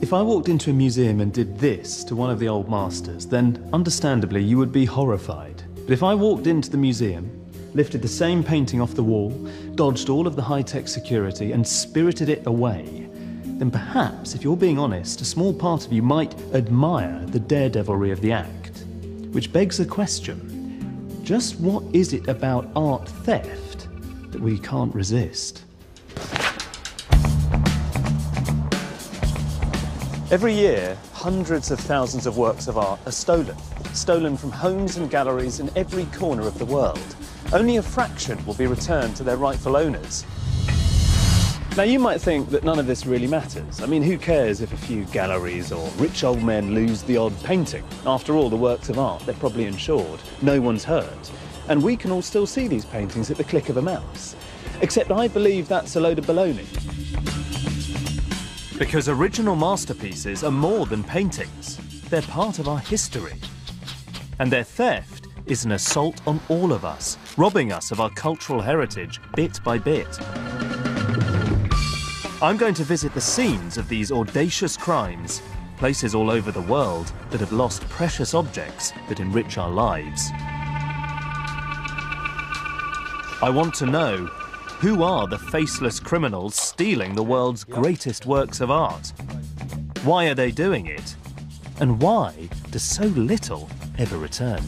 If I walked into a museum and did this to one of the old masters, then understandably you would be horrified. But if I walked into the museum, lifted the same painting off the wall, dodged all of the high-tech security and spirited it away, then perhaps, if you're being honest, a small part of you might admire the daredevilry of the act. Which begs the question, just what is it about art theft that we can't resist? Every year, hundreds of thousands of works of art are stolen from homes and galleries in every corner of the world. Only a fraction will be returned to their rightful owners. Now, you might think that none of this really matters. I mean, who cares if a few galleries or rich old men lose the odd painting? After all, the works of art, they're probably insured. No one's hurt. And we can all still see these paintings at the click of a mouse. Except I believe that's a load of baloney. Because original masterpieces are more than paintings. They're part of our history. And their theft is an assault on all of us, robbing us of our cultural heritage bit by bit. I'm going to visit the scenes of these audacious crimes, places all over the world that have lost precious objects that enrich our lives. I want to know, who are the faceless criminals stealing the world's greatest works of art? Why are they doing it? And why does so little ever return?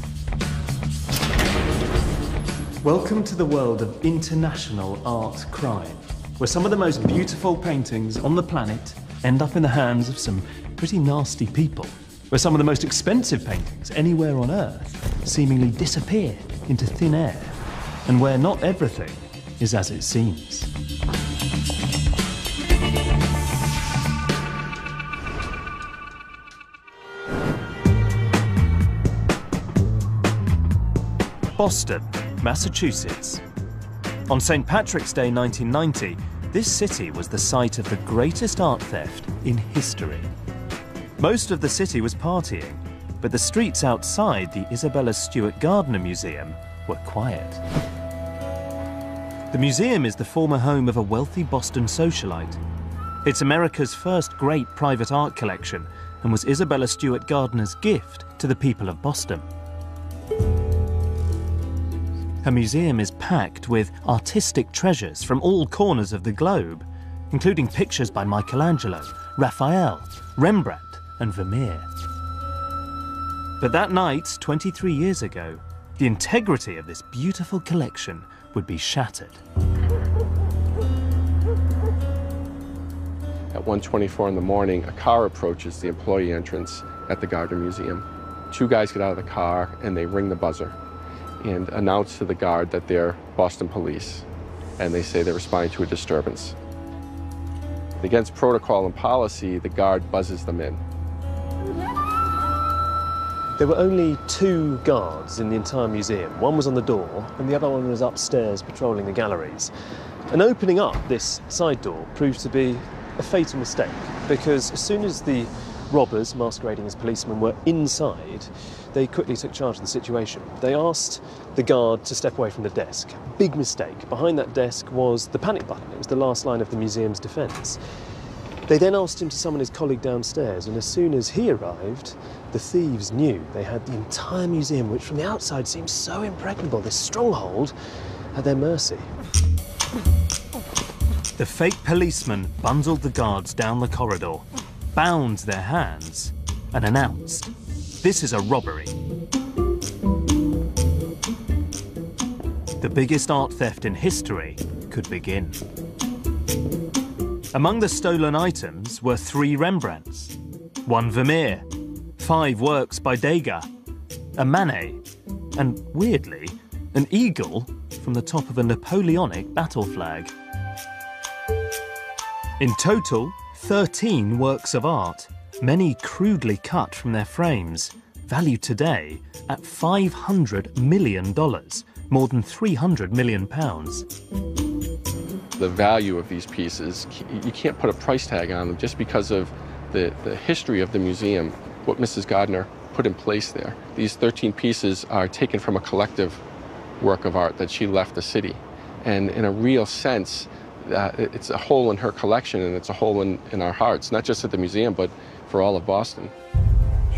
Welcome to the world of international art crime, where some of the most beautiful paintings on the planet end up in the hands of some pretty nasty people, where some of the most expensive paintings anywhere on Earth seemingly disappear into thin air, and where not everything is as it seems. Boston, Massachusetts. On St. Patrick's Day 1990, this city was the site of the greatest art theft in history. Most of the city was partying, but the streets outside the Isabella Stewart Gardner Museum were quiet. The museum is the former home of a wealthy Boston socialite. It's America's first great private art collection and was Isabella Stewart Gardner's gift to the people of Boston. Her museum is packed with artistic treasures from all corners of the globe, including pictures by Michelangelo, Raphael, Rembrandt, and Vermeer. But that night, 23 years ago, the integrity of this beautiful collection would be shattered. At 1:24 in the morning, a car approaches the employee entrance at the Gardner Museum. Two guys get out of the car and they ring the buzzer and announce to the guard that they're Boston police, and they say they're responding to a disturbance. Against protocol and policy, the guard buzzes them in. There were only two guards in the entire museum. One was on the door, and the other one was upstairs patrolling the galleries. And opening up this side door proved to be a fatal mistake, because as soon as the robbers, masquerading as policemen, were inside, they quickly took charge of the situation. They asked the guard to step away from the desk. Big mistake. Behind that desk was the panic button. It was the last line of the museum's defence. They then asked him to summon his colleague downstairs, and as soon as he arrived, the thieves knew they had the entire museum, which from the outside seemed so impregnable, this stronghold, at their mercy. The fake policeman bundled the guards down the corridor, bound their hands, and announced, "This is a robbery." The biggest art theft in history could begin. Among the stolen items were 3 Rembrandts, 1 Vermeer, 5 works by Degas, a Manet, and, weirdly, an eagle from the top of a Napoleonic battle flag. In total, 13 works of art, many crudely cut from their frames, valued today at $500 million, more than £300 million. The value of these pieces, you can't put a price tag on them just because of the history of the museum, what Mrs. Gardner put in place there. These 13 pieces are taken from a collective work of art that she left the city. And in a real sense, it's a hole in her collection, and it's a hole in our hearts, not just at the museum, but for all of Boston.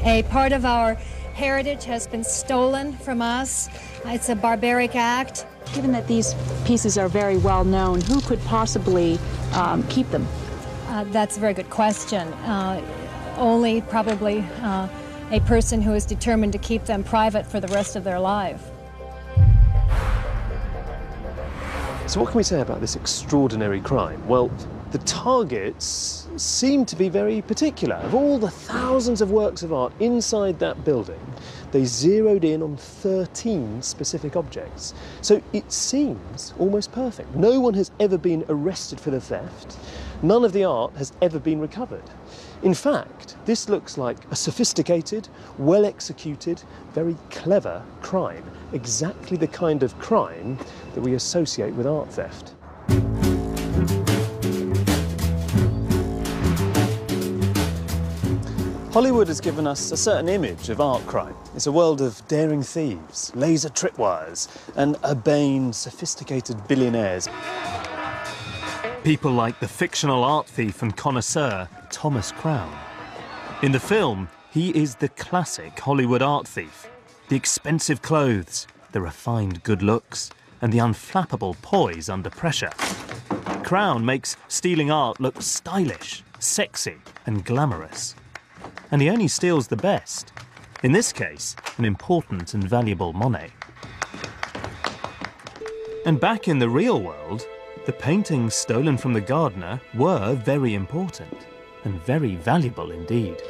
A part of our heritage has been stolen from us. It's a barbaric act. Given that these pieces are very well known, who could possibly keep them? That's a very good question. Only probably a person who is determined to keep them private for the rest of their life. So what can we say about this extraordinary crime? Well, the targets seem to be very particular. Of all the thousands of works of art inside that building, they zeroed in on 13 specific objects. So it seems almost perfect. No one has ever been arrested for the theft. None of the art has ever been recovered. In fact, this looks like a sophisticated, well-executed, very clever crime. Exactly the kind of crime that we associate with art theft. Hollywood has given us a certain image of art crime. It's a world of daring thieves, laser tripwires, and urbane, sophisticated billionaires. People like the fictional art thief and connoisseur, Thomas Crown. In the film, he is the classic Hollywood art thief. The expensive clothes, the refined good looks, and the unflappable poise under pressure. Crown makes stealing art look stylish, sexy, and glamorous. And he only steals the best. In this case, an important and valuable Monet. And back in the real world, the paintings stolen from the gardener were very important and very valuable indeed.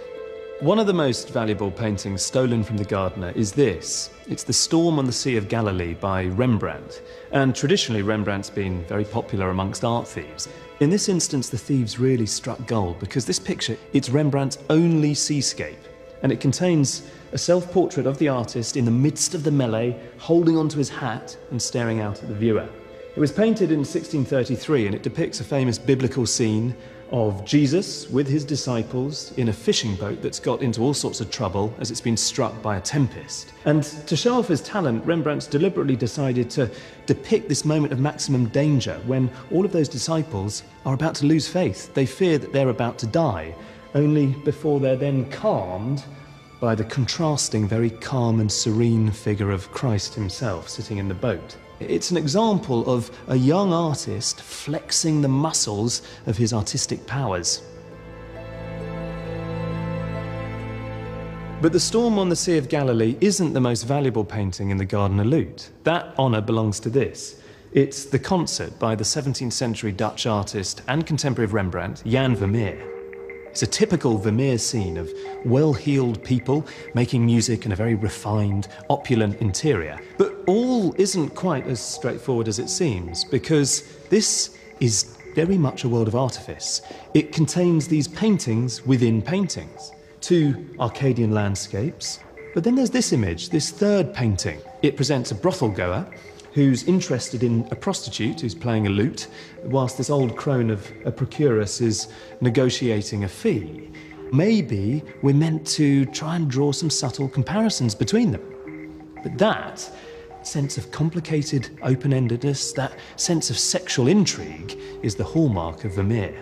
One of the most valuable paintings stolen from the gardener is this. It's The Storm on the Sea of Galilee by Rembrandt. And traditionally, Rembrandt's been very popular amongst art thieves. In this instance, the thieves really struck gold because this picture, it's Rembrandt's only seascape. And it contains a self-portrait of the artist in the midst of the melee, holding onto his hat and staring out at the viewer. It was painted in 1633 and it depicts a famous biblical scene of Jesus with his disciples in a fishing boat that's got into all sorts of trouble as it's been struck by a tempest. And to show off his talent, Rembrandt's deliberately decided to depict this moment of maximum danger when all of those disciples are about to lose faith. They fear that they're about to die, only before they're then calmed by the contrasting, very calm and serene figure of Christ himself sitting in the boat. It's an example of a young artist flexing the muscles of his artistic powers. But The Storm on the Sea of Galilee isn't the most valuable painting in the Gardner loot. That honour belongs to this. It's The Concert by the 17th century Dutch artist and contemporary of Rembrandt, Jan Vermeer. It's a typical Vermeer scene of well-heeled people making music in a very refined, opulent interior. But all isn't quite as straightforward as it seems, because this is very much a world of artifice. It contains these paintings within paintings, 2 Arcadian landscapes. But then there's this image, this third painting. It presents a brothel goer who's interested in a prostitute who's playing a lute, whilst this old crone of a procuress is negotiating a fee. Maybe we're meant to try and draw some subtle comparisons between them. But that sense of complicated open-endedness, that sense of sexual intrigue, is the hallmark of Vermeer.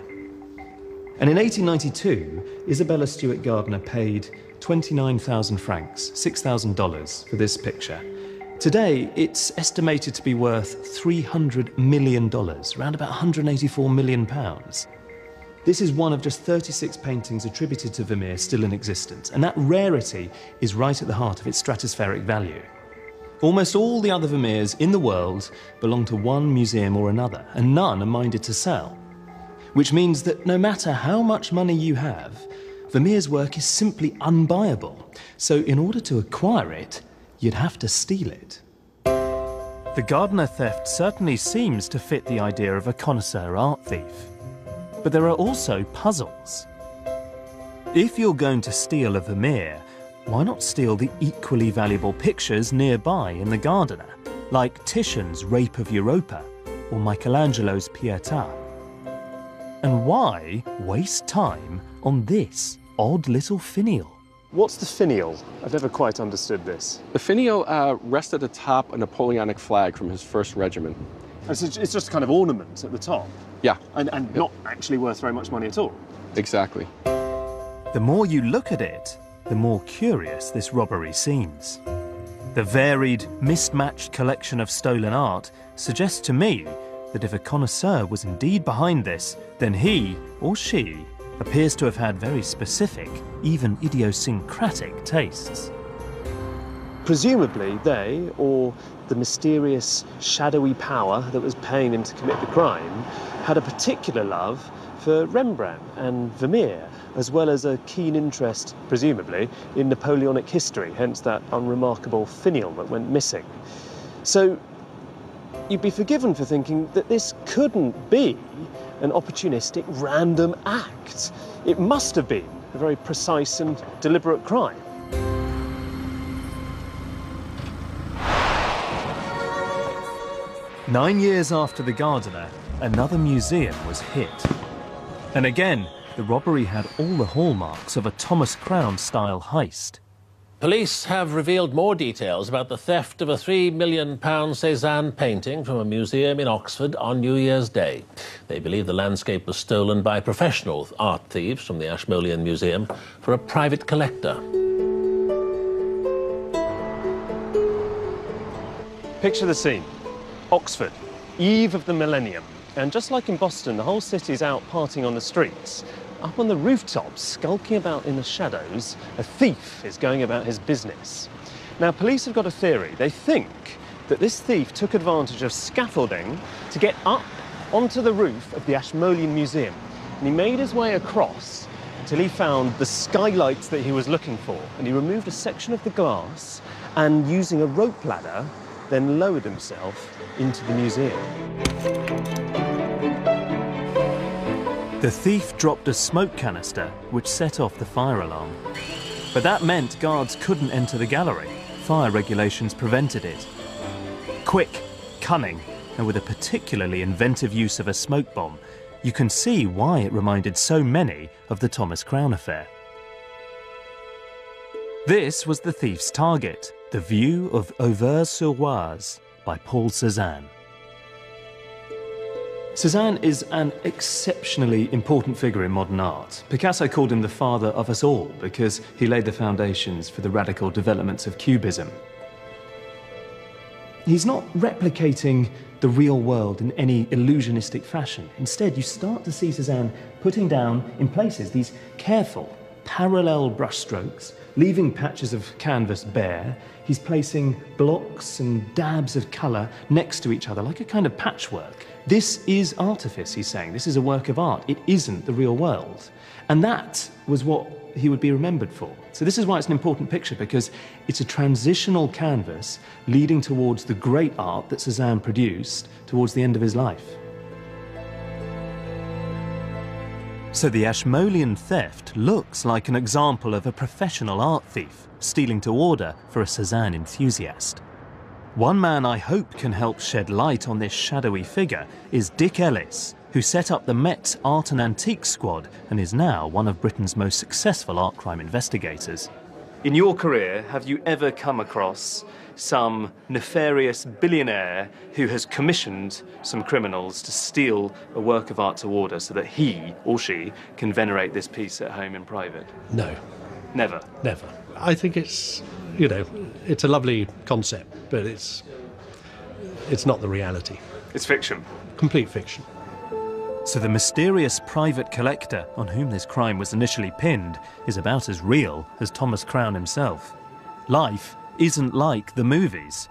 And in 1892, Isabella Stewart Gardner paid 29,000 francs, $6,000 for this picture. Today, it's estimated to be worth $300 million, around about £184 million. This is one of just 36 paintings attributed to Vermeer still in existence, and that rarity is right at the heart of its stratospheric value. Almost all the other Vermeers in the world belong to one museum or another, and none are minded to sell. Which means that no matter how much money you have, Vermeer's work is simply unbuyable. So in order to acquire it, you'd have to steal it. The Gardner theft certainly seems to fit the idea of a connoisseur art thief. But there are also puzzles. If you're going to steal a Vermeer, why not steal the equally valuable pictures nearby in the Gardner, like Titian's Rape of Europa or Michelangelo's Pietà? And why waste time on this odd little finial? What's the finial? I've never quite understood this. The finial rested atop a Napoleonic flag from his first regiment. It's just kind of ornament at the top. Yeah. And not actually worth very much money at all. Exactly. The more you look at it, the more curious this robbery seems. The varied, mismatched collection of stolen art suggests to me that if a connoisseur was indeed behind this, then he, or she, appears to have had very specific, even idiosyncratic tastes. Presumably they, or the mysterious, shadowy power that was paying him to commit the crime, had a particular love for Rembrandt and Vermeer, as well as a keen interest, presumably, in Napoleonic history, hence that unremarkable finial that went missing. So you'd be forgiven for thinking that this couldn't be an opportunistic, random act. It must have been a very precise and deliberate crime. "9 years after the Gardener, another museum was hit. And again, the robbery had all the hallmarks of a Thomas Crown-style heist. Police have revealed more details about the theft of a £3 million Cézanne painting from a museum in Oxford on New Year's Day. They believe the landscape was stolen by professional art thieves from the Ashmolean Museum for a private collector. Picture the scene. Oxford, eve of the millennium. And just like in Boston, the whole city's out partying on the streets. Up on the rooftops, skulking about in the shadows, a thief is going about his business. Now, police have got a theory. They think that this thief took advantage of scaffolding to get up onto the roof of the Ashmolean Museum. And he made his way across until he found the skylights that he was looking for. And he removed a section of the glass and, using a rope ladder, then lowered himself into the museum. The thief dropped a smoke canister, which set off the fire alarm. But that meant guards couldn't enter the gallery. Fire regulations prevented it. Quick, cunning, and with a particularly inventive use of a smoke bomb, you can see why it reminded so many of the Thomas Crown affair. This was the thief's target, the view of Auvers-sur-Oise by Paul Cézanne. Cézanne is an exceptionally important figure in modern art. Picasso called him the father of us all because he laid the foundations for the radical developments of Cubism. He's not replicating the real world in any illusionistic fashion. Instead, you start to see Cézanne putting down in places these careful, parallel brushstrokes, leaving patches of canvas bare. He's placing blocks and dabs of colour next to each other, like a kind of patchwork. This is artifice, he's saying. This is a work of art. It isn't the real world. And that was what he would be remembered for. So this is why it's an important picture, because it's a transitional canvas leading towards the great art that Cézanne produced towards the end of his life. So the Ashmolean theft looks like an example of a professional art thief stealing to order for a Cézanne enthusiast. One man I hope can help shed light on this shadowy figure is Dick Ellis, who set up the Met's Art and Antiques Squad and is now one of Britain's most successful art crime investigators. In your career, have you ever come across some nefarious billionaire who has commissioned some criminals to steal a work of art to order so that he or she can venerate this piece at home in private? No. Never? Never. I think it's, you know, it's a lovely concept, but it's not the reality. It's fiction? Complete fiction. So the mysterious private collector on whom this crime was initially pinned is about as real as Thomas Crown himself. Life isn't like the movies.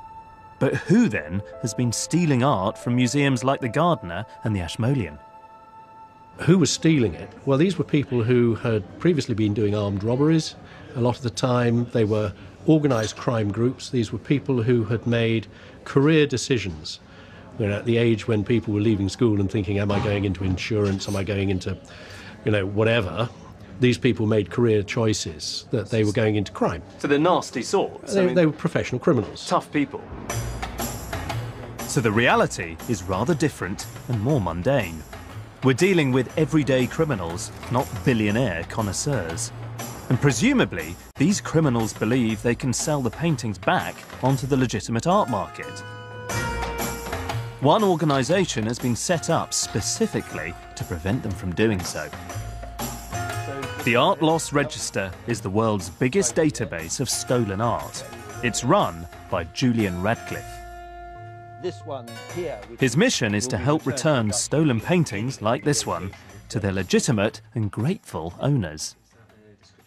But who then has been stealing art from museums like the Gardener and the Ashmolean? Who was stealing it? Well, these were people who had previously been doing armed robberies. A lot of the time they were organised crime groups. These were people who had made career decisions. You know, at the age when people were leaving school and thinking, am I going into insurance? Am I going into, you know, whatever? These people made career choices that they were going into crime. So they're nasty sorts? They were professional criminals. Tough people. So the reality is rather different and more mundane. We're dealing with everyday criminals, not billionaire connoisseurs. And presumably, these criminals believe they can sell the paintings back onto the legitimate art market. One organisation has been set up specifically to prevent them from doing so. The Art Loss Register is the world's biggest database of stolen art. It's run by Julian Radcliffe. This one here, His mission is to help return stolen paintings like this one to their legitimate and grateful owners.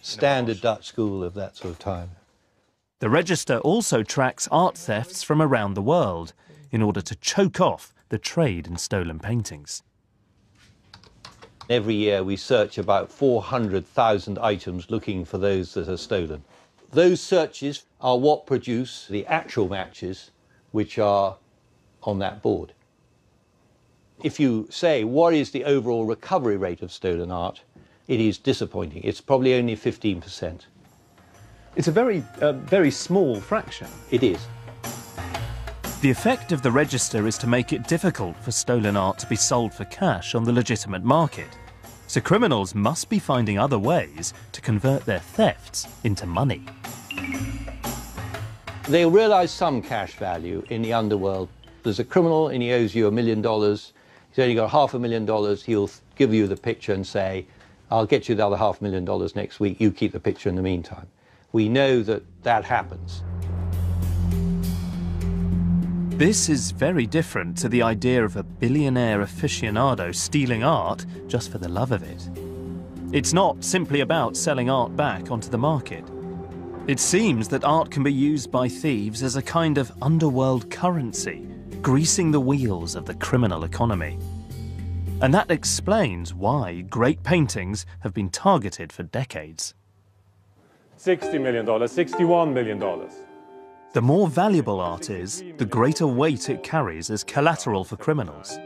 standard Dutch school of that sort of time. The register also tracks art thefts from around the world in order to choke off the trade in stolen paintings. Every year we search about 400,000 items looking for those that are stolen. Those searches are what produce the actual matches which are on that board. If you say, what is the overall recovery rate of stolen art, it is disappointing. It's probably only 15%. It's a very small fraction. It is. The effect of the register is to make it difficult for stolen art to be sold for cash on the legitimate market. So criminals must be finding other ways to convert their thefts into money. They'll realise some cash value in the underworld. There's a criminal and he owes you $1 million. He's only got $500,000. He'll give you the picture and say, I'll get you the other $500,000 next week. You keep the picture in the meantime. We know that that happens. This is very different to the idea of a billionaire aficionado stealing art just for the love of it. It's not simply about selling art back onto the market. It seems that art can be used by thieves as a kind of underworld currency, greasing the wheels of the criminal economy. And that explains why great paintings have been targeted for decades. $60 million, $61 million. The more valuable art is, the greater weight it carries as collateral for criminals.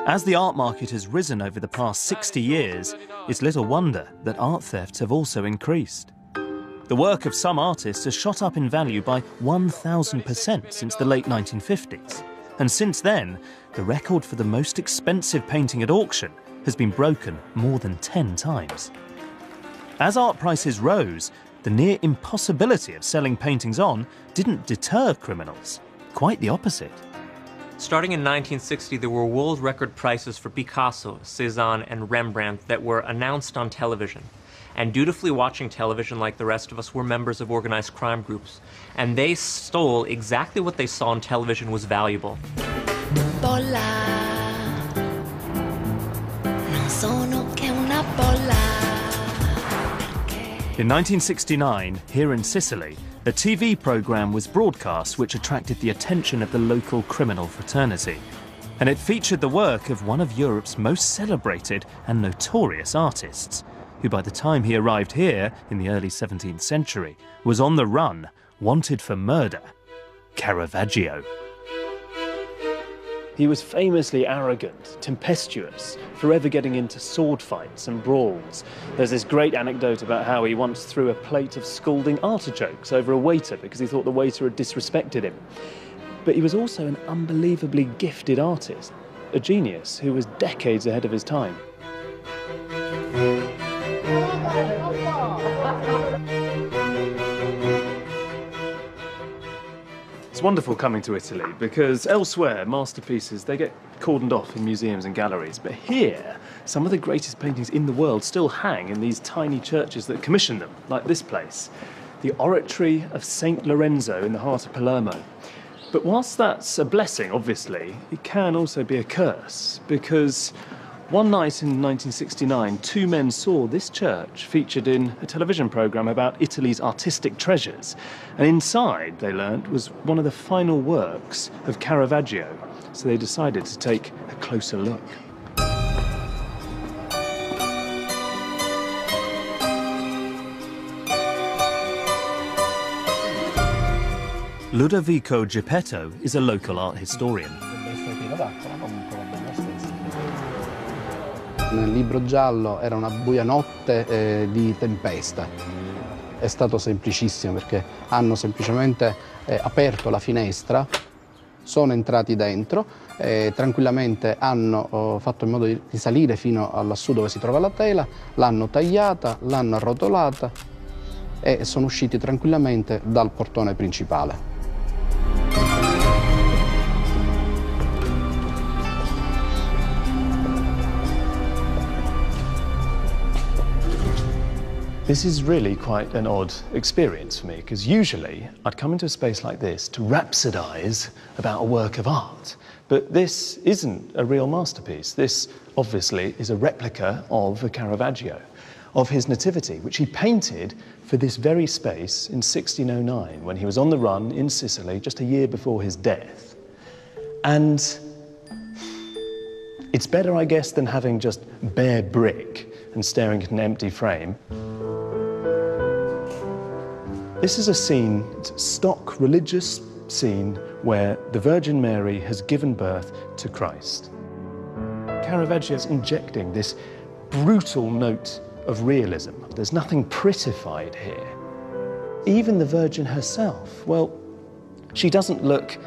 As the art market has risen over the past 60 years, it's little wonder that art thefts have also increased. The work of some artists has shot up in value by 1,000% since the late 1950s. And since then, the record for the most expensive painting at auction has been broken more than 10 times. As art prices rose, the near impossibility of selling paintings on didn't deter criminals. Quite the opposite. Starting in 1960, there were world record prices for Picasso, Cézanne, and Rembrandt that were announced on television. And dutifully watching television like the rest of us were members of organized crime groups. And they stole exactly what they saw on television was valuable. In 1969, here in Sicily, a TV program was broadcast which attracted the attention of the local criminal fraternity. And it featured the work of one of Europe's most celebrated and notorious artists, who by the time he arrived here in the early 17th century was on the run, wanted for murder, Caravaggio. He was famously arrogant, tempestuous, forever getting into sword fights and brawls. There's this great anecdote about how he once threw a plate of scalding artichokes over a waiter because he thought the waiter had disrespected him. But he was also an unbelievably gifted artist, a genius who was decades ahead of his time. It's wonderful coming to Italy because elsewhere masterpieces, they get cordoned off in museums and galleries, but here some of the greatest paintings in the world still hang in these tiny churches that commission them, like this place, the Oratory of St. Lorenzo in the heart of Palermo. But whilst that's a blessing, obviously, it can also be a curse, because one night in 1969, two men saw this church featured in a television programme about Italy's artistic treasures. And inside, they learnt, was one of the final works of Caravaggio. So they decided to take a closer look. Ludovico Geppetto is a local art historian. Nel libro giallo era una buia notte di tempesta. È stato semplicissimo perché hanno semplicemente aperto la finestra, sono entrati dentro, tranquillamente hanno fatto in modo di salire fino a lassù dove si trova la tela, l'hanno tagliata, l'hanno arrotolata e sono usciti tranquillamente dal portone principale. This is really quite an odd experience for me, because usually I'd come into a space like this to rhapsodise about a work of art. But this isn't a real masterpiece. This, obviously, is a replica of a Caravaggio, of his Nativity, which he painted for this very space in 1609, when he was on the run in Sicily, just a year before his death. And it's better, I guess, than having just bare brick and staring at an empty frame. This is a scene, it's a stock religious scene where the Virgin Mary has given birth to Christ. Caravaggio is injecting this brutal note of realism. There's nothing prettified here. Even the Virgin herself, well, she doesn't look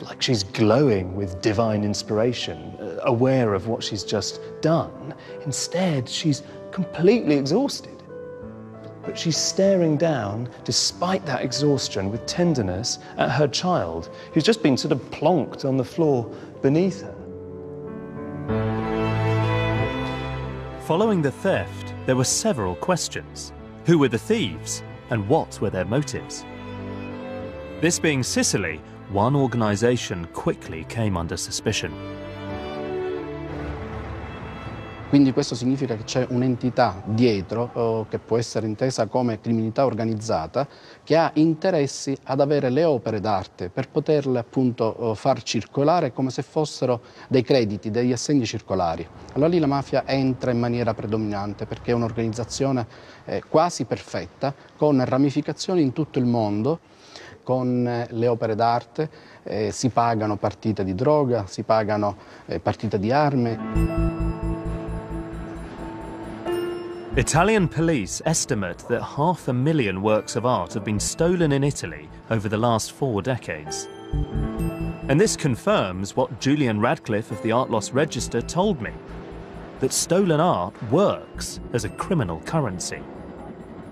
like she's glowing with divine inspiration, aware of what she's just done. Instead, she's completely exhausted. But she's staring down, despite that exhaustion, with tenderness at her child, who's just been sort of plonked on the floor beneath her. Following the theft, there were several questions. Who were the thieves, and what were their motives? This being Sicily, one organisation quickly came under suspicion. Quindi questo significa che c'è un'entità dietro, che può essere intesa come criminalità organizzata, che ha interessi ad avere le opere d'arte per poterle appunto far circolare come se fossero dei crediti, degli assegni circolari. Allora lì la mafia entra in maniera predominante perché è un'organizzazione quasi perfetta, con ramificazioni in tutto il mondo, con le opere d'arte, si pagano partite di droga, si pagano partite di armi. Italian police estimate that 500,000 works of art have been stolen in Italy over the last 4 decades. And this confirms what Julian Radcliffe of the Art Loss Register told me, that stolen art works as a criminal currency.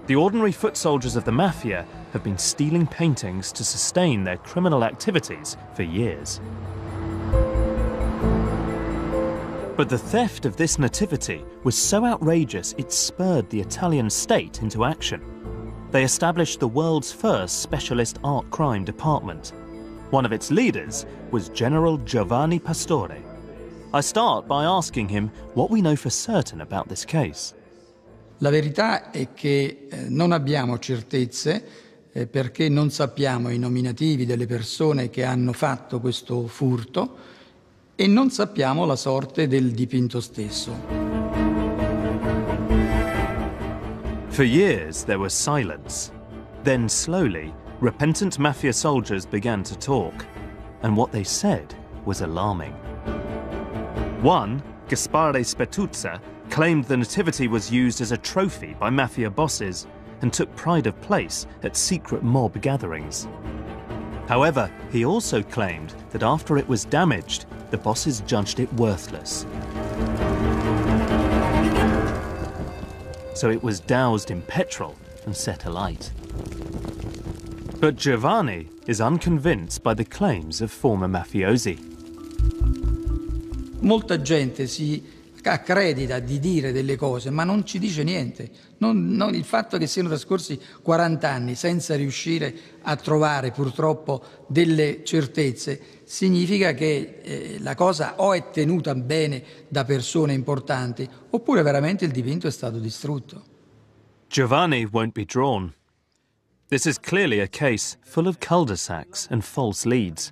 The ordinary foot soldiers of the mafia have been stealing paintings to sustain their criminal activities for years. But the theft of this nativity was so outrageous it spurred the Italian state into action. They established the world's first specialist art crime department. One of its leaders was General Giovanni Pastore. I start by asking him what we know for certain about this case. La verità è che non abbiamo certezze perché non sappiamo i nominativi delle persone che hanno fatto questo furto e non sappiamo la sorte del dipinto stesso. For years there was silence. Then slowly, repentant mafia soldiers began to talk, and what they said was alarming. One, Gaspare Spetuzza, claimed the nativity was used as a trophy by mafia bosses and took pride of place at secret mob gatherings. However, he also claimed that after it was damaged, the bosses judged it worthless. So it was doused in petrol and set alight. But Giovanni is unconvinced by the claims of former mafiosi. Molta gente si accredita di dire delle cose, ma non ci dice niente. Non il fatto che siano trascorsi 40 anni senza riuscire a trovare purtroppo delle certezze significa che la cosa o è tenuta bene da persone importanti oppure veramente il dipinto è stato distrutto. Giovanni won't be drawn. This is clearly a case full of cul-de-sacs and false leads.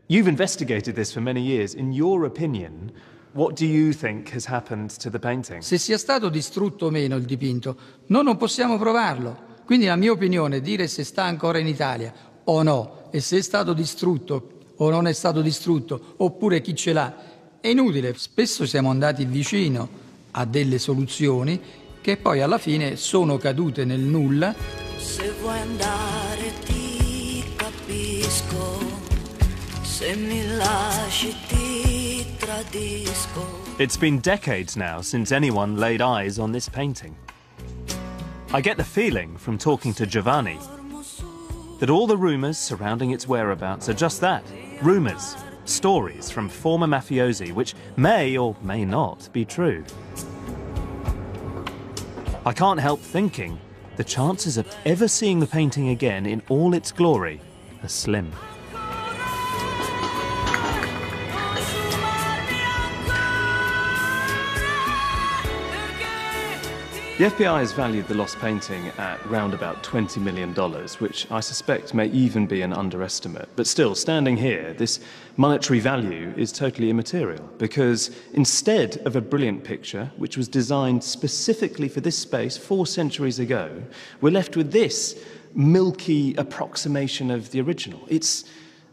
You've investigated this for many years. In your opinion, what do you think has happened to the painting? Se sia stato distrutto o meno il dipinto, noi non possiamo provarlo. Quindi la mia opinione è dire se sta ancora in Italia o no, e se è stato distrutto o non è stato distrutto, oppure chi ce l'ha, è inutile. Spesso siamo andati vicino a delle soluzioni che poi alla fine sono cadute nel nulla. Se vuoi andare ti capisco, se mi lasci ti tradisco. It's been decades now since anyone laid eyes on this painting. I get the feeling from talking to Giovanni that all the rumours surrounding its whereabouts are just that, rumours, stories from former mafiosi which may or may not be true. I can't help thinking the chances of ever seeing the painting again in all its glory are slim. The FBI has valued the lost painting at round about $20 million, which I suspect may even be an underestimate. But still, standing here, this monetary value is totally immaterial, because instead of a brilliant picture, which was designed specifically for this space 4 centuries ago, we're left with this milky approximation of the original. It's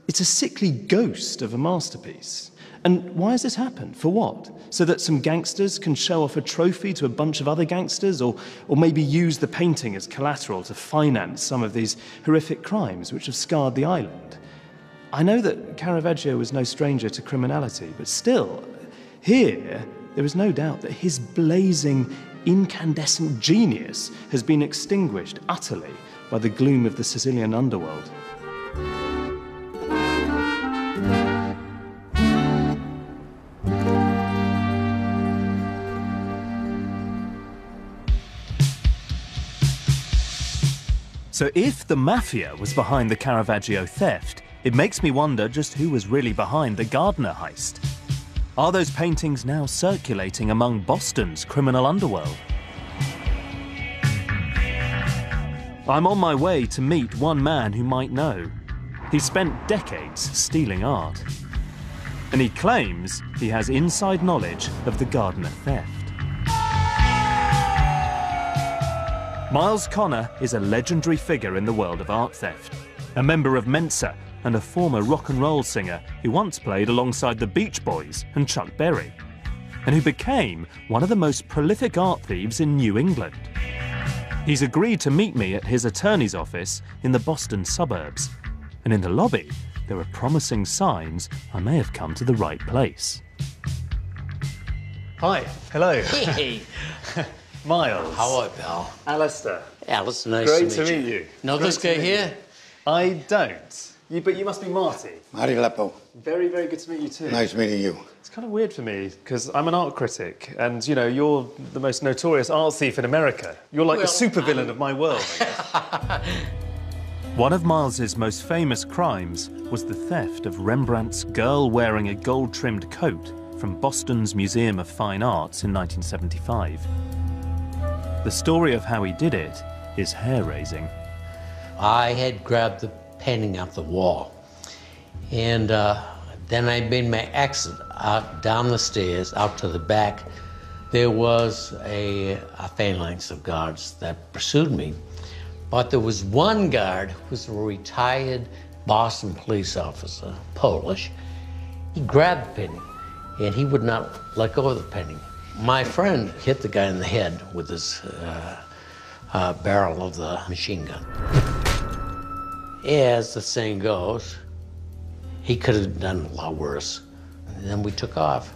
a sickly ghost of a masterpiece. And why has this happened? For what? So that some gangsters can show off a trophy to a bunch of other gangsters, or maybe use the painting as collateral to finance some of these horrific crimes which have scarred the island? I know that Caravaggio was no stranger to criminality, but still, here, there is no doubt that his blazing, incandescent genius has been extinguished utterly by the gloom of the Sicilian underworld. So if the mafia was behind the Caravaggio theft, it makes me wonder just who was really behind the Gardner heist. Are those paintings now circulating among Boston's criminal underworld? I'm on my way to meet one man who might know. He spent decades stealing art. And he claims he has inside knowledge of the Gardner theft. Miles Connor is a legendary figure in the world of art theft, a member of Mensa and a former rock and roll singer who once played alongside the Beach Boys and Chuck Berry, and who became one of the most prolific art thieves in New England. He's agreed to meet me at his attorney's office in the Boston suburbs, and in the lobby there are promising signs I may have come to the right place. Hi, hello. Hey. Miles. How are you, pal? Alastair. Alice, nice Great to meet you. Know this guy here? I don't. But you must be Marty. Marty Leppo. Very, very good to meet you too. Nice meeting you. It's kind of weird for me, because I'm an art critic, and, you know, you're the most notorious art thief in America. You're like the supervillain of my world, I guess. One of Miles's most famous crimes was the theft of Rembrandt's Girl Wearing a Gold-Trimmed Coat from Boston's Museum of Fine Arts in 1975. The story of how he did it is hair-raising. I had grabbed the painting off the wall, and then I made my exit out down the stairs, out to the back. There was a phalanx of guards that pursued me, but there was one guard who was a retired Boston police officer, Polish. He grabbed the painting, and he would not let go of the painting. My friend hit the guy in the head with his barrel of the machine gun. As the saying goes, he could have done a lot worse. And then we took off.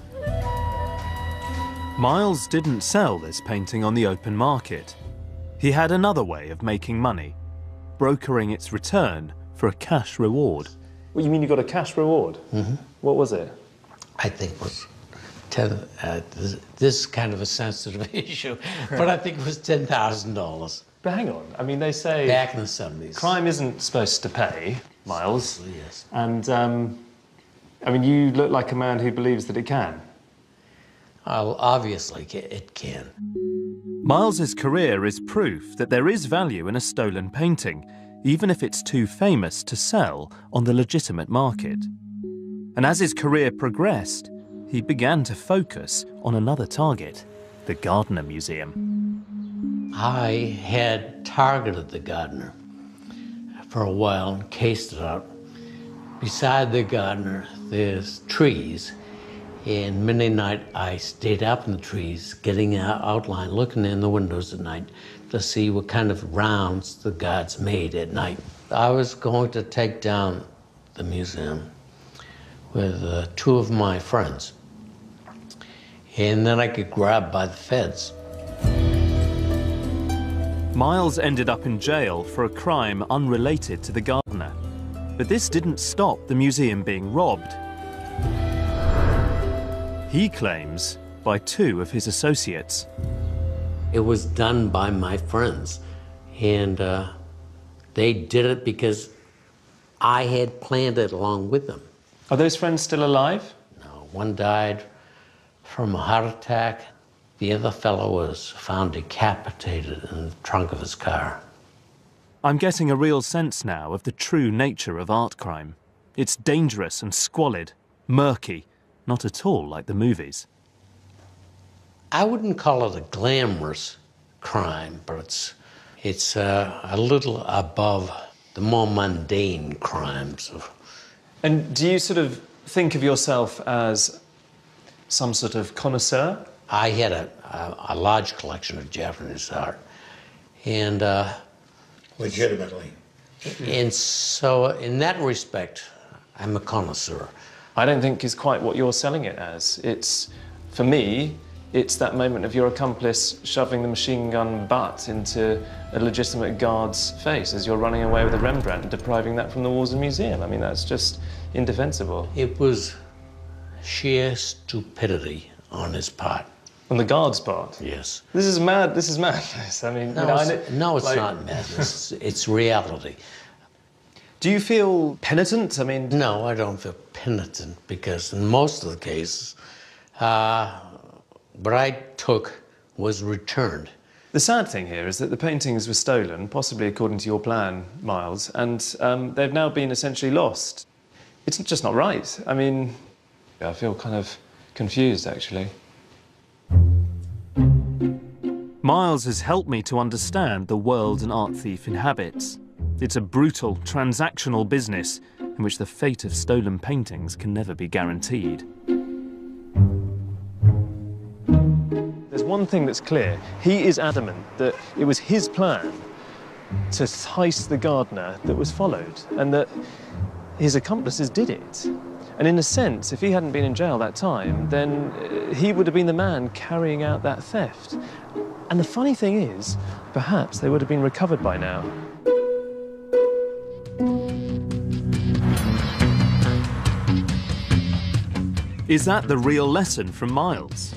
Miles didn't sell this painting on the open market. He had another way of making money, brokering its return for a cash reward. What, you mean you got a cash reward? Mm-hmm. What was it? I think it was this is kind of a sensitive issue, but I think it was $10,000. But hang on, I mean, they say... Back in the 70s. Crime isn't supposed to pay, Miles. Yes. And, I mean, you look like a man who believes that it can. Well, obviously, it can. Miles's career is proof that there is value in a stolen painting, even if it's too famous to sell on the legitimate market. And as his career progressed, he began to focus on another target, the Gardner Museum. I had targeted the Gardner for a while and cased it out. Beside the Gardner, there's trees. And many nights I stayed up in the trees, getting an outline, looking in the windows at night to see what kind of rounds the guards made at night. I was going to take down the museum with 2 of my friends. And then I get grabbed by the feds. Miles ended up in jail for a crime unrelated to the Gardner. But this didn't stop the museum being robbed. He claims by 2 of his associates. It was done by my friends, and they did it because I had planned it along with them. Are those friends still alive? No, one died from a heart attack. The other fellow was found decapitated in the trunk of his car. I'm getting a real sense now of the true nature of art crime. It's dangerous and squalid, murky, not at all like the movies. I wouldn't call it a glamorous crime, but it's a little above the more mundane crimes. And do you sort of think of yourself as some sort of connoisseur? I had a large collection of Japanese art, and legitimately. And so, in that respect, I'm a connoisseur. I don't think it's quite what you're selling it as. It's, for me, it's that moment of your accomplice shoving the machine gun butt into a legitimate guard's face as you're running away with a Rembrandt and depriving that from the walls of the museum. I mean, that's just indefensible. It was sheer stupidity on his part. On the guard's part? Yes. This is mad. This is madness. I mean, no, you know, it's not madness. It's reality. Do you feel penitent? I mean... No, I don't feel penitent because in most of the cases, what I took was returned. The sad thing here is that the paintings were stolen, possibly according to your plan, Miles, and they've now been essentially lost. It's just not right. I mean, I feel kind of confused, actually. Miles has helped me to understand the world an art thief inhabits. It's a brutal, transactional business in which the fate of stolen paintings can never be guaranteed. There's one thing that's clear. He is adamant that it was his plan to heist the gardener that was followed, and that his accomplices did it. And in a sense, if he hadn't been in jail that time, then he would have been the man carrying out that theft. And the funny thing is, perhaps they would have been recovered by now. Is that the real lesson from Miles?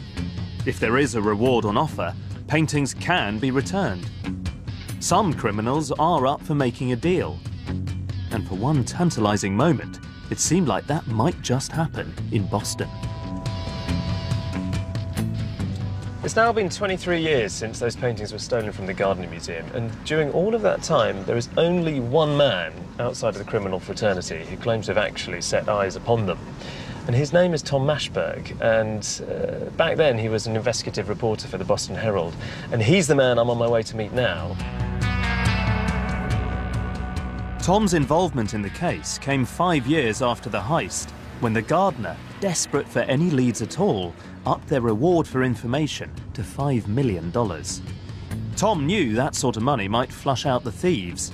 If there is a reward on offer, paintings can be returned. Some criminals are up for making a deal. And for one tantalizing moment, it seemed like that might just happen in Boston. It's now been 23 years since those paintings were stolen from the Gardner Museum, and during all of that time, there is only one man outside of the criminal fraternity who claims to have actually set eyes upon them. And his name is Tom Mashberg, and back then he was an investigative reporter for the Boston Herald, and he's the man I'm on my way to meet now. Tom's involvement in the case came 5 years after the heist, when the Gardner, desperate for any leads at all, upped their reward for information to $5 million. Tom knew that sort of money might flush out the thieves,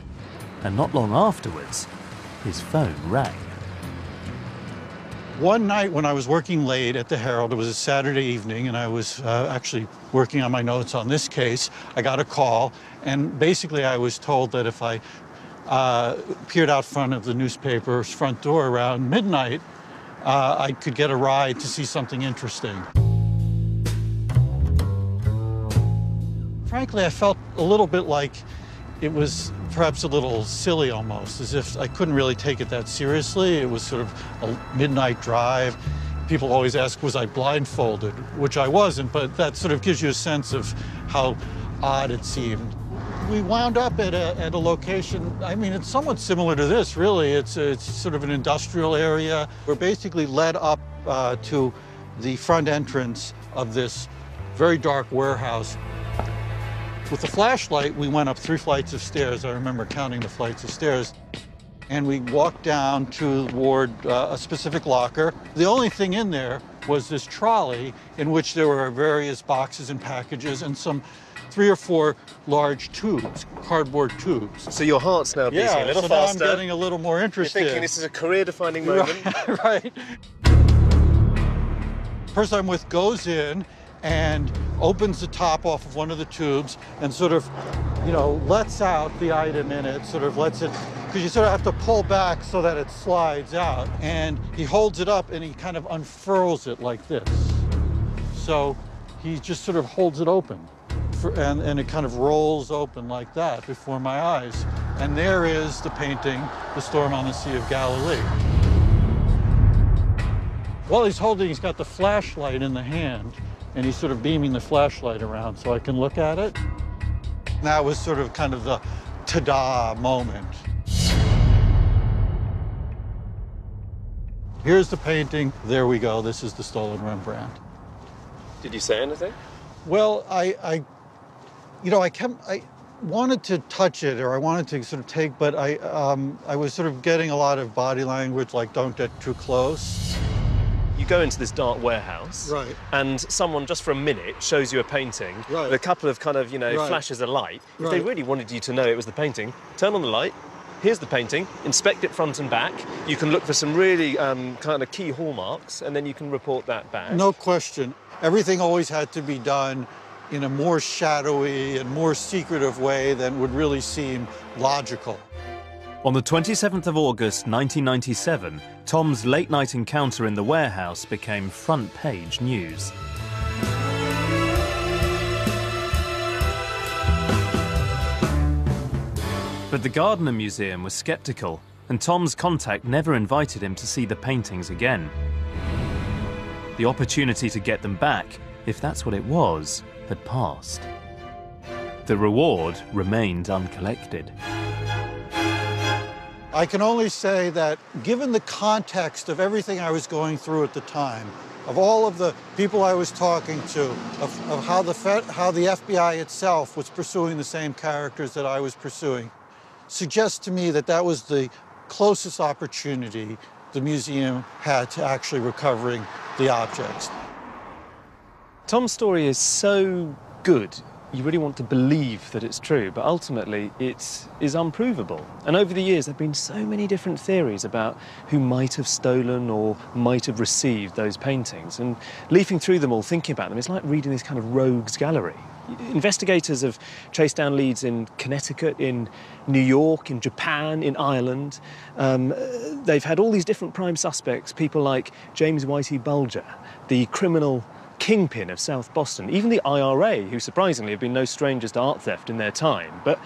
and not long afterwards, his phone rang. One night when I was working late at the Herald, it was a Saturday evening, and I was actually working on my notes on this case, I got a call, and basically I was told that if I appeared out front of the newspaper's front door around midnight, I could get a ride to see something interesting. Frankly, I felt a little bit like it was perhaps a little silly almost, as if I couldn't really take it that seriously. It was sort of a midnight drive. People always ask, was I blindfolded? Which I wasn't, but that sort of gives you a sense of how odd it seemed. We wound up at a location, I mean, it's somewhat similar to this, really. It's sort of an industrial area. We're basically led up to the front entrance of this very dark warehouse. With a flashlight, we went up 3 flights of stairs. I remember counting the flights of stairs. And we walked down toward a specific locker. The only thing in there was this trolley in which there were various boxes and packages and some 3 or 4 large tubes, cardboard tubes. So your heart's now beating a little faster. Now I'm getting a little more interested. You're thinking this is a career-defining moment. Right. Person I'm with goes in and opens the top off of one of the tubes and sort of, you know, lets out the item in it, sort of lets it, because you sort of have to pull back so that it slides out. And he holds it up and he kind of unfurls it like this. So he just sort of holds it open and it kind of rolls open like that before my eyes. And there is the painting, The Storm on the Sea of Galilee. While he's got the flashlight in the hand, and he's sort of beaming the flashlight around so I can look at it. That was sort of kind of the ta-da moment. Here's the painting. There we go. This is the stolen Rembrandt. Did you say anything? Well, I wanted to touch it, or I wanted to sort of take, but I was sort of getting a lot of body language, like don't get too close. You go into this dark warehouse, right, and someone just for a minute shows you a painting, right, with a couple of kind of, right, flashes of light. If right, they really wanted you to know it was the painting, turn on the light, here's the painting, inspect it front and back. You can look for some really kind of key hallmarks, and then you can report that back. No question. Everything always had to be done in a more shadowy and more secretive way than would really seem logical. On the 27th of August 1997, Tom's late-night encounter in the warehouse became front-page news. But the Gardner Museum was sceptical, and Tom's contact never invited him to see the paintings again. The opportunity to get them back, if that's what it was, had passed. The reward remained uncollected. I can only say that given the context of everything I was going through at the time, of all of the people I was talking to, of how the FBI itself was pursuing the same characters that I was pursuing, suggests to me that that was the closest opportunity the museum had to actually recovering the objects. Tom's story is so good, you really want to believe that it's true, but ultimately it is unprovable. And over the years, there have been so many different theories about who might have stolen or might have received those paintings. And leafing through them all, thinking about them, it's like reading this kind of rogues gallery. Investigators have chased down leads in Connecticut, in New York, in Japan, in Ireland. They've had all these different prime suspects, people like James Whitey Bulger, the criminal kingpin of South Boston, even the IRA, who surprisingly have been no strangers to art theft in their time. But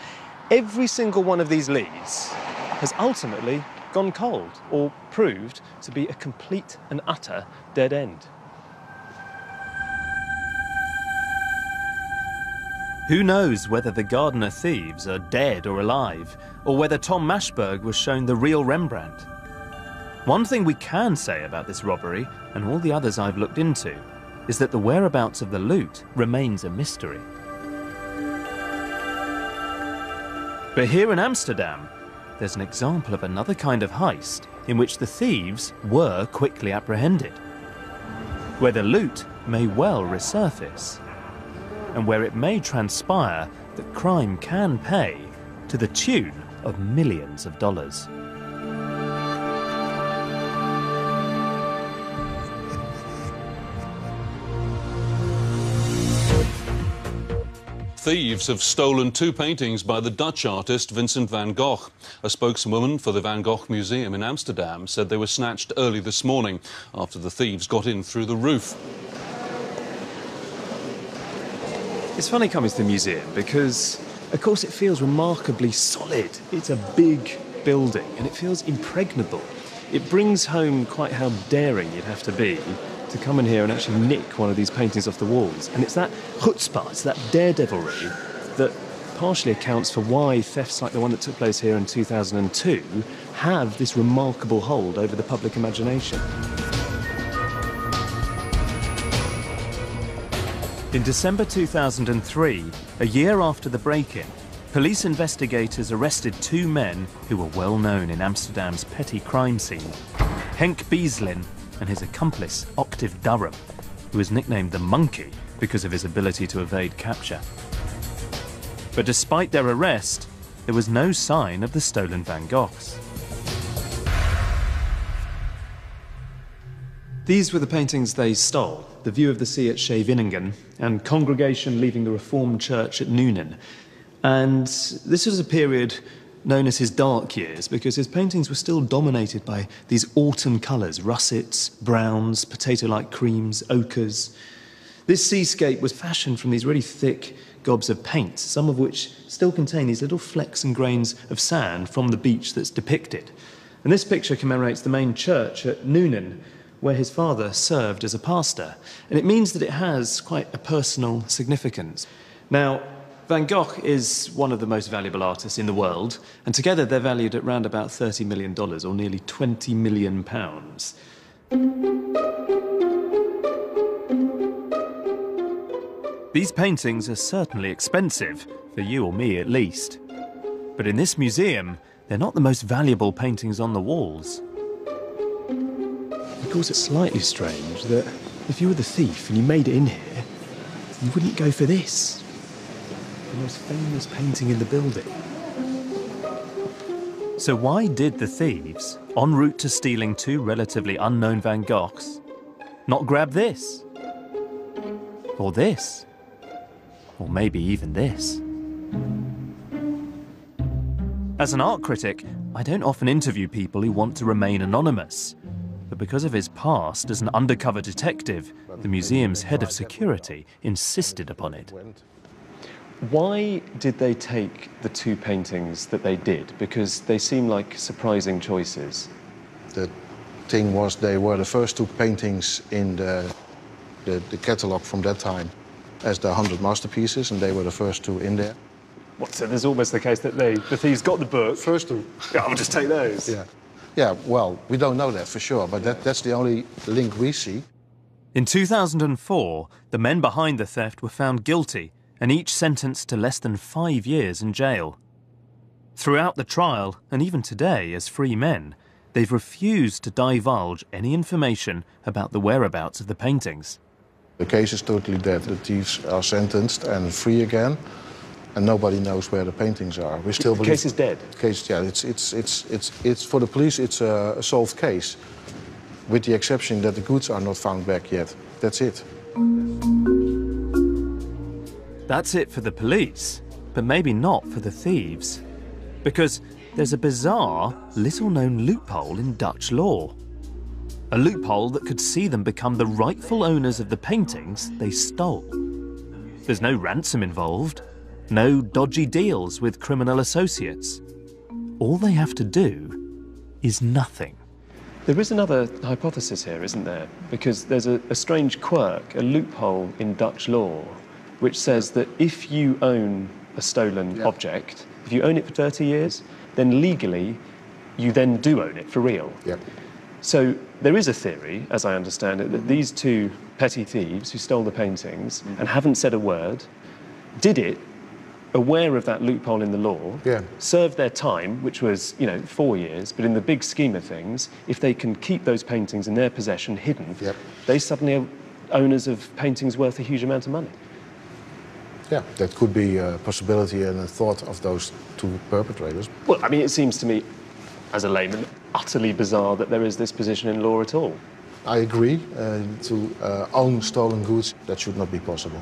every single one of these leads has ultimately gone cold or proved to be a complete and utter dead end. Who knows whether the Gardner thieves are dead or alive, or whether Tom Mashberg was shown the real Rembrandt? One thing we can say about this robbery, and all the others I've looked into, is that the whereabouts of the loot remains a mystery. But here in Amsterdam, there's an example of another kind of heist in which the thieves were quickly apprehended, where the loot may well resurface, and where it may transpire that crime can pay to the tune of millions of dollars. Thieves have stolen 2 paintings by the Dutch artist Vincent van Gogh. A spokeswoman for the Van Gogh Museum in Amsterdam said they were snatched early this morning after the thieves got in through the roof. It's funny coming to the museum because, of course, it feels remarkably solid. It's a big building and it feels impregnable. It brings home quite how daring you'd have to be to come in here and actually nick one of these paintings off the walls. And it's that chutzpah, it's that daredevilry that partially accounts for why thefts like the one that took place here in 2002 have this remarkable hold over the public imagination. In December 2003, a year after the break-in, police investigators arrested 2 men who were well known in Amsterdam's petty crime scene, Henk Bieslin and his accomplice, Octave Durham, who was nicknamed the Monkey because of his ability to evade capture. But despite their arrest, there was no sign of the stolen Van Goghs. These were the paintings they stole: The View of the Sea at Scheveningen and Congregation Leaving the Reformed Church at Nuenen. And this was a period known as his dark years because his paintings were still dominated by these autumn colours: russets, browns, potato-like creams, ochres. This seascape was fashioned from these really thick gobs of paint, some of which still contain these little flecks and grains of sand from the beach that's depicted. And this picture commemorates the main church at Noonan, where his father served as a pastor. And it means that it has quite a personal significance. Now, Van Gogh is one of the most valuable artists in the world, and together they're valued at around about $30 million, or nearly £20 million. These paintings are certainly expensive, for you or me at least. But in this museum, they're not the most valuable paintings on the walls. Of course, it's slightly strange that if you were the thief and you made it in here, you wouldn't go for this. The most famous painting in the building. So why did the thieves, en route to stealing two relatively unknown Van Goghs, not grab this? Or this? Or maybe even this? As an art critic, I don't often interview people who want to remain anonymous. But because of his past as an undercover detective, the museum's head of security insisted upon it. Why did they take the two paintings that they did? Because they seem like surprising choices. The thing was, they were the first two paintings in the catalogue from that time as the 100 masterpieces, and they were the first two in there. What, so there's almost the case that the thieves got the book. First two. Yeah, I'll just take those. Yeah. Yeah, well, we don't know that for sure, but that's the only link we see. In 2004, the men behind the theft were found guilty and each sentenced to less than 5 years in jail. Throughout the trial, and even today as free men, they've refused to divulge any information about the whereabouts of the paintings. The case is totally dead. The thieves are sentenced and free again, and nobody knows where the paintings are. We still believe the case is dead. Case, yeah, it's for the police. It's a solved case, with the exception that the goods are not found back yet. That's it. That's it for the police, but maybe not for the thieves, because there's a bizarre, little-known loophole in Dutch law. A loophole that could see them become the rightful owners of the paintings they stole. There's no ransom involved. No dodgy deals with criminal associates. All they have to do is nothing. There is another hypothesis here, isn't there? Because there's a strange quirk, a loophole in Dutch law, which says that if you own a stolen object, if you own it for 30 years, then legally you then do own it for real. Yep. So there is a theory, as I understand it, that these two petty thieves who stole the paintings and haven't said a word, did it aware of that loophole in the law, served their time, which was, 4 years, but in the big scheme of things, if they can keep those paintings in their possession hidden, they suddenly are owners of paintings worth a huge amount of money. Yeah, that could be a possibility and a thought of those two perpetrators. Well, I mean, it seems to me, as a layman, utterly bizarre that there is this position in law at all. I agree. To own stolen goods, that should not be possible.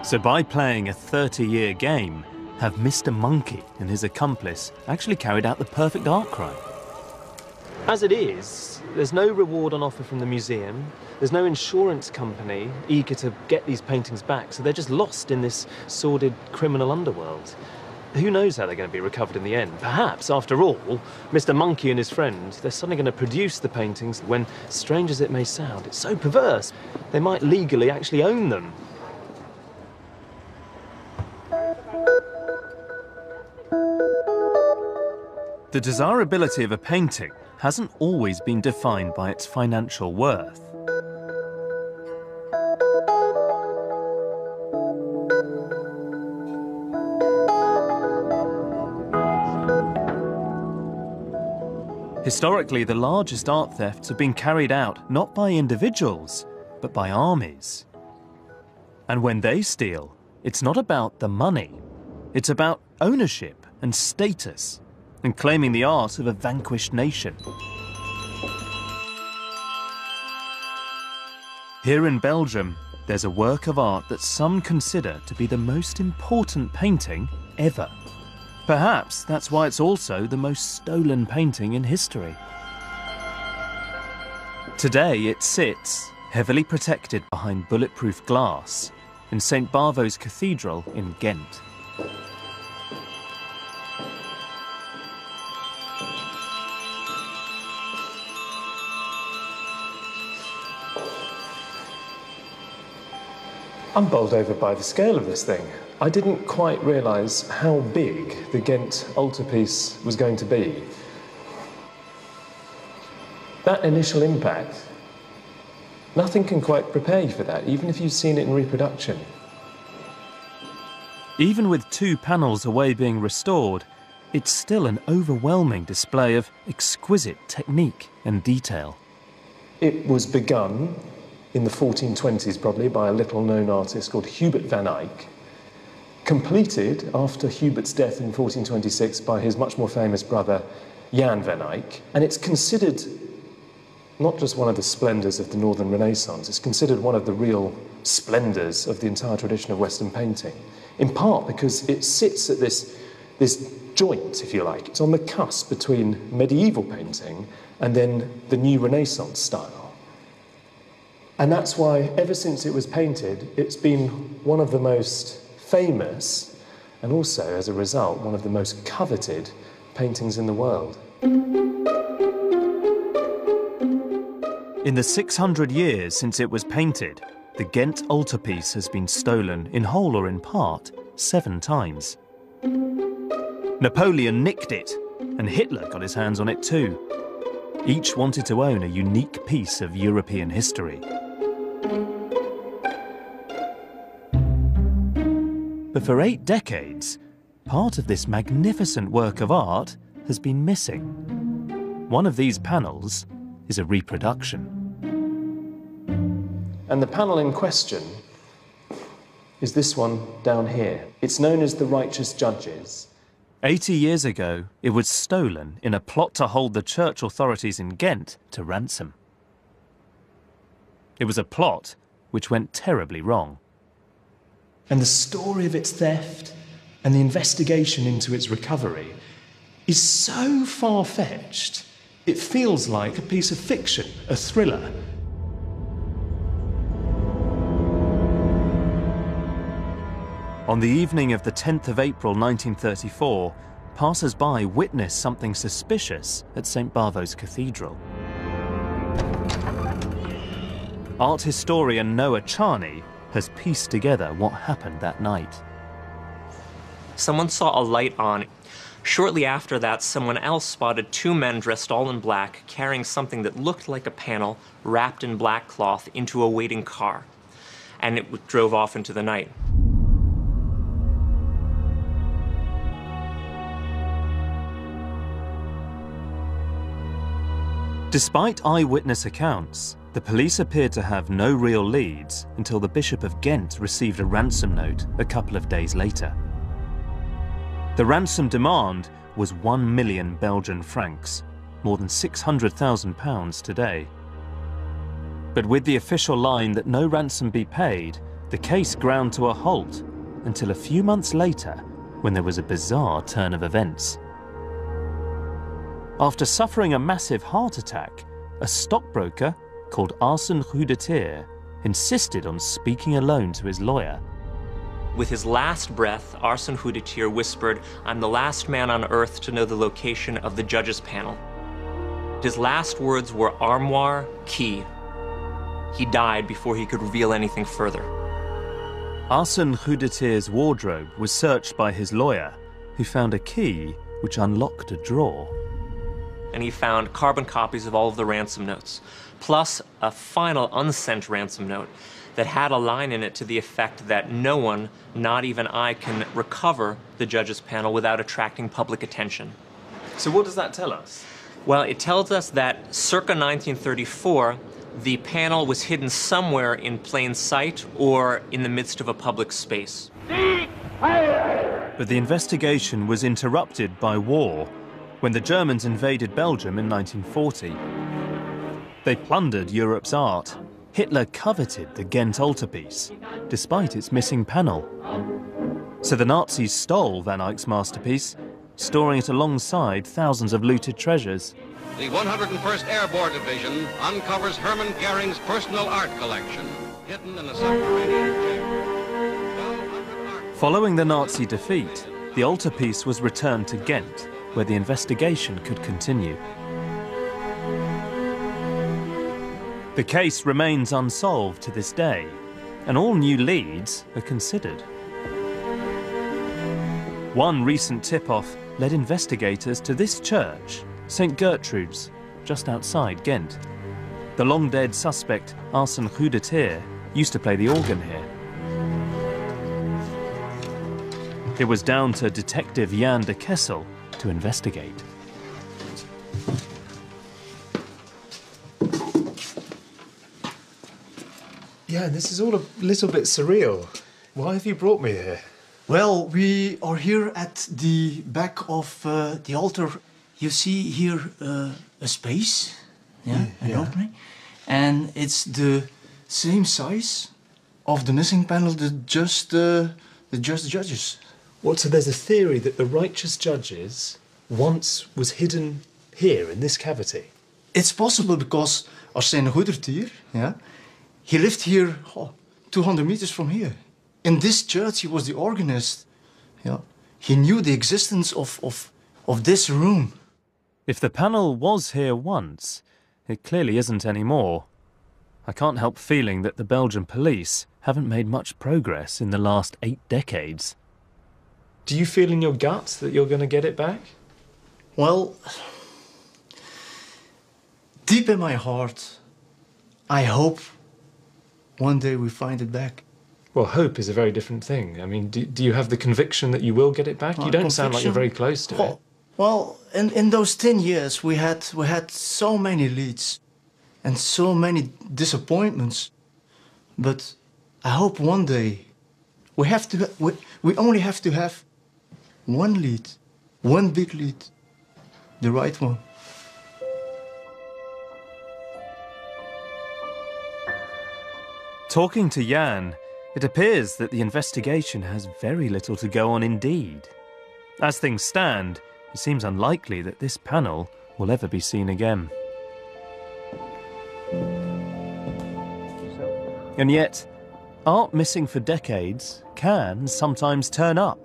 So by playing a 30-year game, have Mr. Monkey and his accomplice actually carried out the perfect art crime? As it is, there's no reward on offer from the museum. There's no insurance company eager to get these paintings back, so they're just lost in this sordid criminal underworld. Who knows how they're going to be recovered in the end? Perhaps, after all, Mr. Monkey and his friend, they're suddenly going to produce the paintings when, strange as it may sound, it's so perverse, they might legally actually own them. The desirability of a painting hasn't always been defined by its financial worth. Historically, the largest art thefts have been carried out not by individuals, but by armies. And when they steal, it's not about the money. It's about ownership and status, and claiming the art of a vanquished nation. Here in Belgium, there's a work of art that some consider to be the most important painting ever. Perhaps that's why it's also the most stolen painting in history. Today it sits, heavily protected behind bulletproof glass, in St. Bavo's Cathedral in Ghent. I'm bowled over by the scale of this thing. I didn't quite realise how big the Ghent altarpiece was going to be. That initial impact, nothing can quite prepare you for that, even if you've seen it in reproduction. Even with 2 panels away being restored, it's still an overwhelming display of exquisite technique and detail. It was begun in the 1420s, probably, by a little-known artist called Hubert van Eyck, completed after Hubert's death in 1426 by his much more famous brother, Jan van Eyck, and it's considered not just one of the splendours of the Northern Renaissance, it's considered one of the real splendours of the entire tradition of Western painting, in part because it sits at this joint, if you like. It's on the cusp between medieval painting and then the new Renaissance style. And that's why, ever since it was painted, it's been one of the most famous, and also, as a result, one of the most coveted paintings in the world. In the 600 years since it was painted, the Ghent altarpiece has been stolen, in whole or in part, 7 times. Napoleon nicked it, and Hitler got his hands on it too. Each wanted to own a unique piece of European history. But for 8 decades, part of this magnificent work of art has been missing. One of these panels is a reproduction. And the panel in question is this one down here. It's known as the Righteous Judges. 80 years ago, it was stolen in a plot to hold the church authorities in Ghent to ransom. It was a plot which went terribly wrong. And the story of its theft and the investigation into its recovery is so far-fetched, it feels like a piece of fiction, a thriller. On the evening of the 10th of April 1934, passers-by witnessed something suspicious at St. Bavo's Cathedral. Art historian Noah Charney has pieced together what happened that night. Someone saw a light on. Shortly after that, someone else spotted 2 men dressed all in black carrying something that looked like a panel wrapped in black cloth into a waiting car, and it drove off into the night. Despite eyewitness accounts, the police appeared to have no real leads until the Bishop of Ghent received a ransom note a couple of days later. The ransom demand was 1 million Belgian francs, more than £600,000 today. But with the official line that no ransom be paid, the case ground to a halt until a few months later, when there was a bizarre turn of events. After suffering a massive heart attack, a stockbroker called Arsène Rudetier insisted on speaking alone to his lawyer. With his last breath, Arsène Rudetier whispered, "I'm the last man on earth to know the location of the judges' panel." His last words were armoire, key. He died before he could reveal anything further. Arsène Rudetier's wardrobe was searched by his lawyer, who found a key which unlocked a drawer. And he found carbon copies of all of the ransom notes, plus a final unsent ransom note that had a line in it to the effect that no one, not even I, can recover the judges' panel without attracting public attention. So what does that tell us? Well, it tells us that circa 1934, the panel was hidden somewhere in plain sight or in the midst of a public space. But the investigation was interrupted by war when the Germans invaded Belgium in 1940. They plundered Europe's art. Hitler coveted the Ghent altarpiece, despite its missing panel. So the Nazis stole Van Eyck's masterpiece, storing it alongside thousands of looted treasures. The 101st Airborne Division uncovers Hermann Goering's personal art collection, hidden in a subterranean chamber. Following the Nazi defeat, the altarpiece was returned to Ghent, where the investigation could continue. The case remains unsolved to this day, and all new leads are considered. One recent tip-off led investigators to this church, St. Gertrude's, just outside Ghent. The long-dead suspect, Arsène Rudeter, used to play the organ here. It was down to Detective Jan de Kessel to investigate. Yeah, this is all a little bit surreal. Why have you brought me here? Well, we are here at the back of the altar. You see here a space, an opening, and it's the same size of the missing panel, the just judges. What, so there's a theory that the righteous judges once was hidden here in this cavity? It's possible because Arsène Rudeter, he lived here 200 meters from here. In this church, he was the organist. He knew the existence of this room. If the panel was here once, it clearly isn't anymore. I can't help feeling that the Belgian police haven't made much progress in the last 8 decades. Do you feel in your gut that you're going to get it back? Well, deep in my heart, I hope one day we find it back. Well, hope is a very different thing. I mean, do you have the conviction that you will get it back? You don't sound like you're very close to it. Well, in those 10 years, we had so many leads and so many disappointments. But I hope one day we only have to have one lead, one big lead, the right one. Talking to Jan, it appears that the investigation has very little to go on indeed. As things stand, it seems unlikely that this panel will ever be seen again. And yet, art missing for decades can sometimes turn up,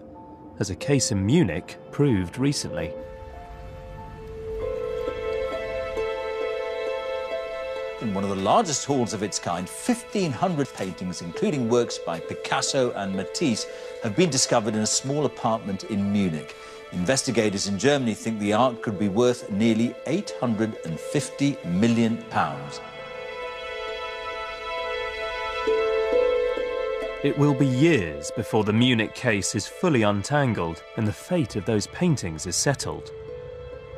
as a case in Munich proved recently. In one of the largest halls of its kind, 1,500 paintings, including works by Picasso and Matisse, have been discovered in a small apartment in Munich. Investigators in Germany think the art could be worth nearly £850 million. It will be years before the Munich case is fully untangled and the fate of those paintings is settled.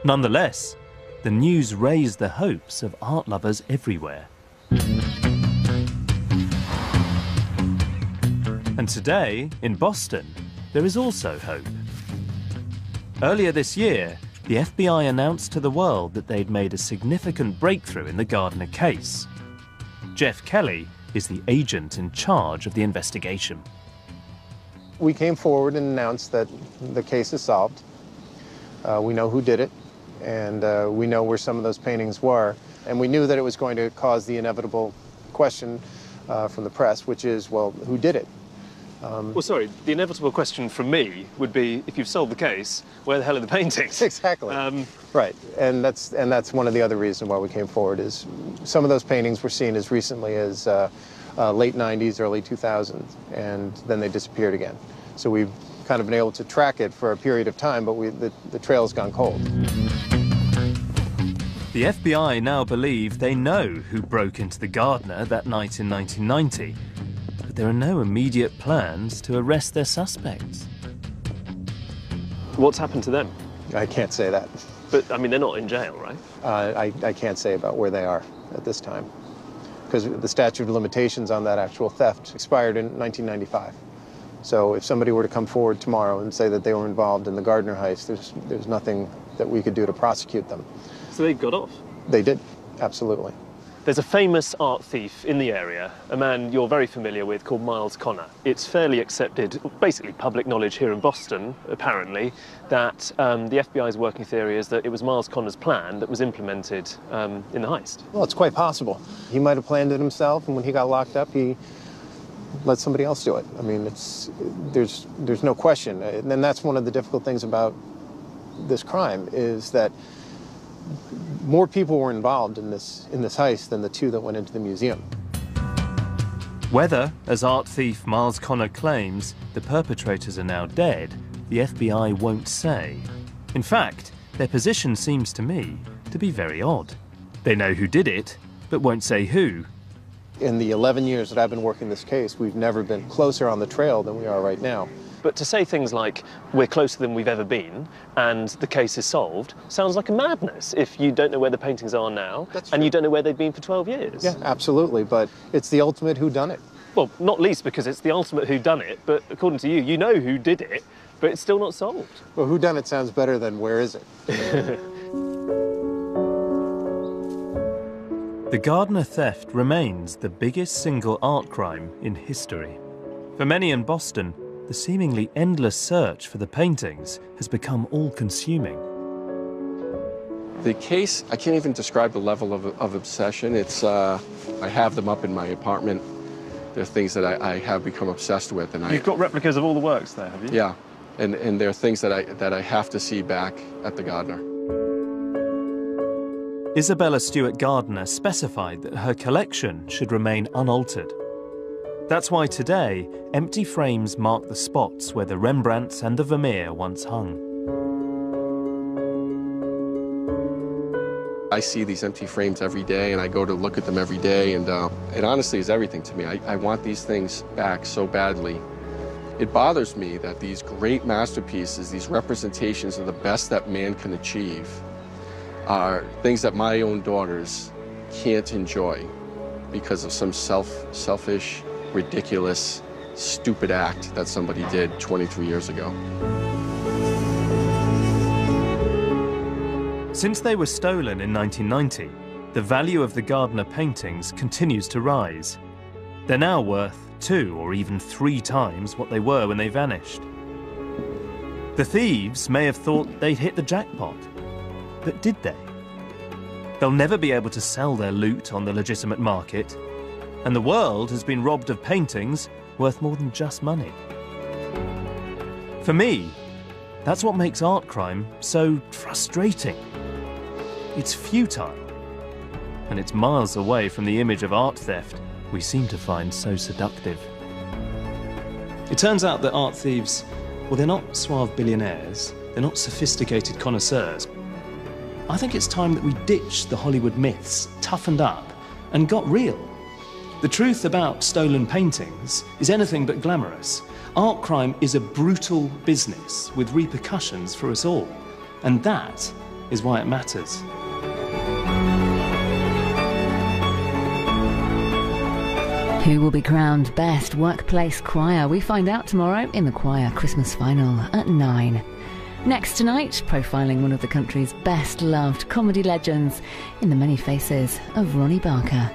Nonetheless, the news raised the hopes of art lovers everywhere. And today, in Boston, there is also hope. Earlier this year, the FBI announced to the world that they'd made a significant breakthrough in the Gardner case. Jeff Kelly is the agent in charge of the investigation. We came forward and announced that the case is solved. We know who did it, and we know where some of those paintings were. And we knew that it was going to cause the inevitable question from the press, which is, well, who did it? Well, sorry, the inevitable question from me would be, if you've solved the case, where the hell are the paintings? Exactly. Right, and that's one of the other reasons why we came forward, is some of those paintings were seen as recently as late 90s, early 2000s, and then they disappeared again. So we've kind of been able to track it for a period of time, but the trail's gone cold. The FBI now believe they know who broke into the Gardner that night in 1990, but there are no immediate plans to arrest their suspects. What's happened to them? I can't say that. But, I mean, they're not in jail, right? I can't say about where they are at this time, because the statute of limitations on that actual theft expired in 1995. So if somebody were to come forward tomorrow and say that they were involved in the Gardner heist, there's nothing that we could do to prosecute them. So they got off? They did, absolutely. There's a famous art thief in the area, a man you're very familiar with called Miles Connor. It's fairly accepted, basically public knowledge here in Boston, apparently, that the FBI's working theory is that it was Miles Connor's plan that was implemented in the heist. Well, it's quite possible. He might have planned it himself, and when he got locked up, he let somebody else do it. I mean, there's no question. And that's one of the difficult things about this crime, is that more people were involved in this heist than the two that went into the museum. Whether, as art thief Miles Connor claims, the perpetrators are now dead, the FBI won't say. In fact, their position seems to me to be very odd. They know who did it, but won't say who. In the 11 years that I've been working this case, we've never been closer on the trail than we are right now. But to say things like, we're closer than we've ever been, and the case is solved, sounds like a madness if you don't know where the paintings are now, and you don't know where they've been for 12 years. Yeah, absolutely, but it's the ultimate whodunit. Well, not least because it's the ultimate whodunit, but according to you, you know who did it, but it's still not solved. Well, whodunit sounds better than where is it? The Gardner theft remains the biggest single art crime in history. For many in Boston, the seemingly endless search for the paintings has become all-consuming. The case, I can't even describe the level of obsession. It's, I have them up in my apartment. They're things that I have become obsessed with. And You've got replicas of all the works there, have you? Yeah, and they're things that I have to see back at the Gardner. Isabella Stewart Gardner specified that her collection should remain unaltered. That's why today, empty frames mark the spots where the Rembrandts and the Vermeer once hung. I see these empty frames every day, and I go to look at them every day, and it honestly is everything to me. I want these things back so badly. It bothers me that these great masterpieces, these representations of the best that man can achieve, are things that my own daughters can't enjoy because of some selfish, ridiculous, stupid act that somebody did 23 years ago. Since they were stolen in 1990, the value of the Gardner paintings continues to rise. They're now worth 2 or even 3 times what they were when they vanished. The thieves may have thought they'd hit the jackpot, but did they? They'll never be able to sell their loot on the legitimate market, and the world has been robbed of paintings worth more than just money. For me, that's what makes art crime so frustrating. It's futile, and it's miles away from the image of art theft we seem to find so seductive. It turns out that art thieves, well, they're not suave billionaires, they're not sophisticated connoisseurs. I think it's time that we ditched the Hollywood myths, toughened up, and got real. The truth about stolen paintings is anything but glamorous. Art crime is a brutal business with repercussions for us all, and that is why it matters. Who will be crowned Best Workplace Choir? We find out tomorrow in the Choir Christmas Final at 9. Next tonight, profiling one of the country's best-loved comedy legends in the many faces of Ronnie Barker.